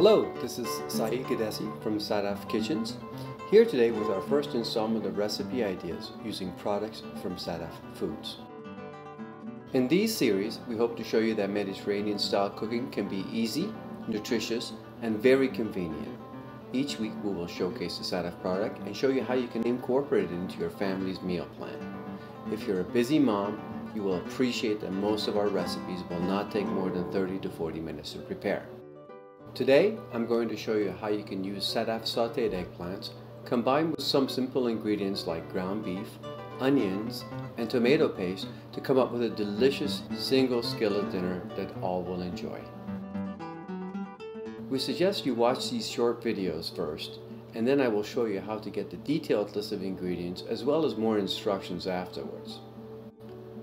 Hello, this is Saeed Gadesi from Sadaf Kitchens, here today with our first installment of recipe ideas using products from Sadaf Foods. In these series, we hope to show you that Mediterranean-style cooking can be easy, nutritious, and very convenient. Each week we will showcase a Sadaf product and show you how you can incorporate it into your family's meal plan. If you're a busy mom, you will appreciate that most of our recipes will not take more than 30 to 40 minutes to prepare. Today, I'm going to show you how you can use Sadaf sauteed eggplants combined with some simple ingredients like ground beef, onions, and tomato paste to come up with a delicious single skillet dinner that all will enjoy. We suggest you watch these short videos first, and then I will show you how to get the detailed list of ingredients as well as more instructions afterwards.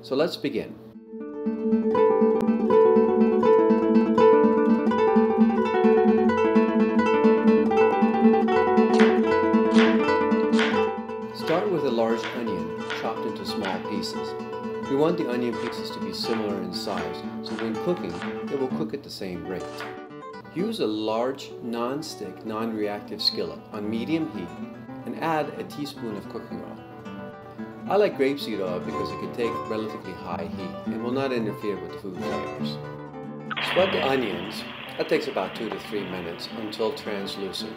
So let's begin. Start with a large onion chopped into small pieces. We want the onion pieces to be similar in size, so when cooking, it will cook at the same rate. Use a large, non-stick, non-reactive skillet on medium heat and add a teaspoon of cooking oil. I like grapeseed oil because it can take relatively high heat and will not interfere with the food flavors. Spread the onions. That takes about 2 to 3 minutes until translucent.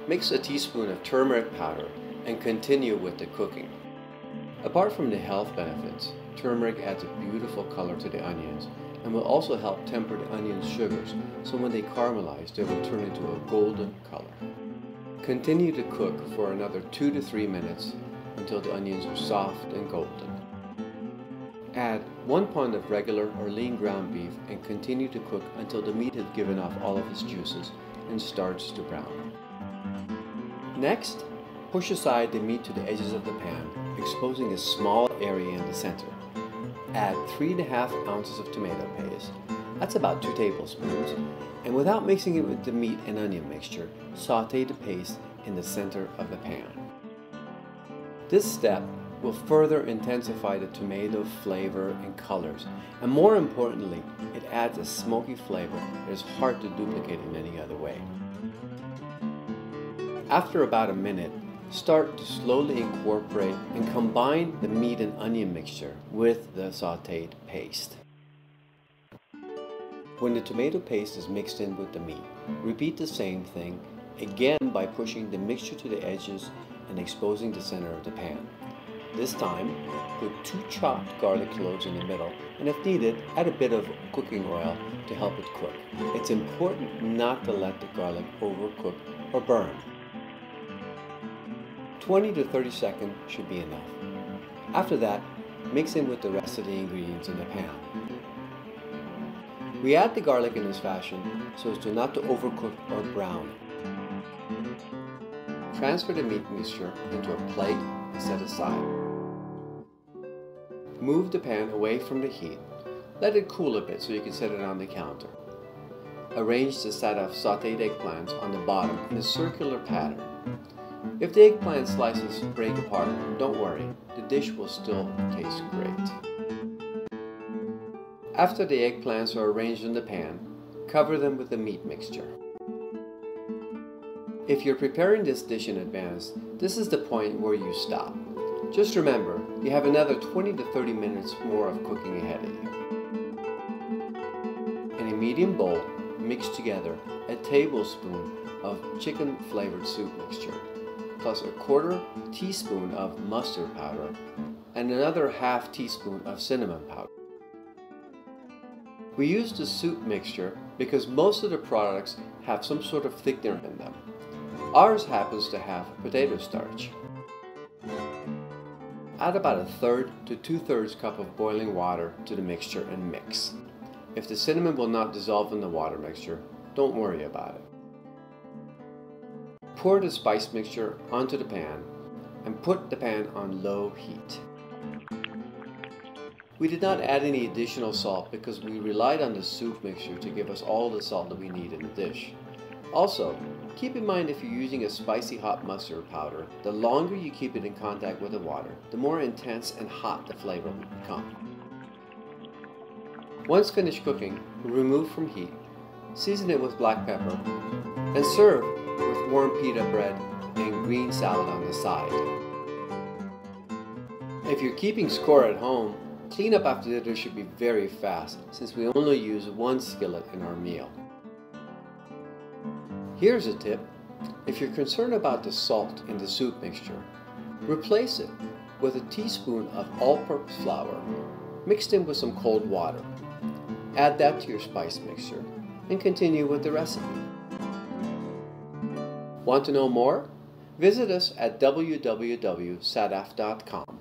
Mix a teaspoon of turmeric powder and continue with the cooking. Apart from the health benefits, turmeric adds a beautiful color to the onions and will also help temper the onions' sugars, so when they caramelize, they will turn into a golden color. Continue to cook for another 2 to 3 minutes until the onions are soft and golden. Add 1 pound of regular or lean ground beef and continue to cook until the meat has given off all of its juices and starts to brown. Next, push aside the meat to the edges of the pan, exposing a small area in the center. Add 3½ ounces of tomato paste, that's about 2 tablespoons, and without mixing it with the meat and onion mixture, saute the paste in the center of the pan. This step will further intensify the tomato flavor and colors, and more importantly, it adds a smoky flavor that is hard to duplicate in any other way. After about a minute, start to slowly incorporate and combine the meat and onion mixture with the sauteed paste. When the tomato paste is mixed in with the meat, repeat the same thing again by pushing the mixture to the edges and exposing the center of the pan. This time, put 2 chopped garlic cloves in the middle, and if needed, add a bit of cooking oil to help it cook. It's important not to let the garlic overcook or burn. 20 to 30 seconds should be enough. After that, mix in with the rest of the ingredients in the pan. We add the garlic in this fashion so as to not to overcook or brown. Transfer the meat mixture into a plate and set aside. Move the pan away from the heat. Let it cool a bit so you can set it on the counter. Arrange the Sadaf sauteed eggplants on the bottom in a circular pattern. If the eggplant slices break apart, don't worry, the dish will still taste great. After the eggplants are arranged in the pan, cover them with the meat mixture. If you're preparing this dish in advance, this is the point where you stop. Just remember, you have another 20 to 30 minutes more of cooking ahead of you. In a medium bowl, mix together a tablespoon of chicken flavored soup mixture, plus a 1/4 teaspoon of mustard powder and another 1/2 teaspoon of cinnamon powder. We use the soup mixture because most of the products have some sort of thickener in them. Ours happens to have potato starch. Add about 1/3 to 2/3 cup of boiling water to the mixture and mix. If the cinnamon will not dissolve in the water mixture, don't worry about it. Pour the spice mixture onto the pan and put the pan on low heat. We did not add any additional salt because we relied on the soup mixture to give us all the salt that we need in the dish. Also, keep in mind if you're using a spicy hot mustard powder, the longer you keep it in contact with the water, the more intense and hot the flavor will become. Once finished cooking, remove from heat, season it with black pepper, and serve with warm pita bread and green salad on the side. If you're keeping score at home, cleanup after dinner should be very fast since we only use one skillet in our meal. Here's a tip. If you're concerned about the salt in the soup mixture, replace it with a teaspoon of all-purpose flour mixed in with some cold water. Add that to your spice mixture and continue with the recipe. Want to know more? Visit us at www.sadaf.com.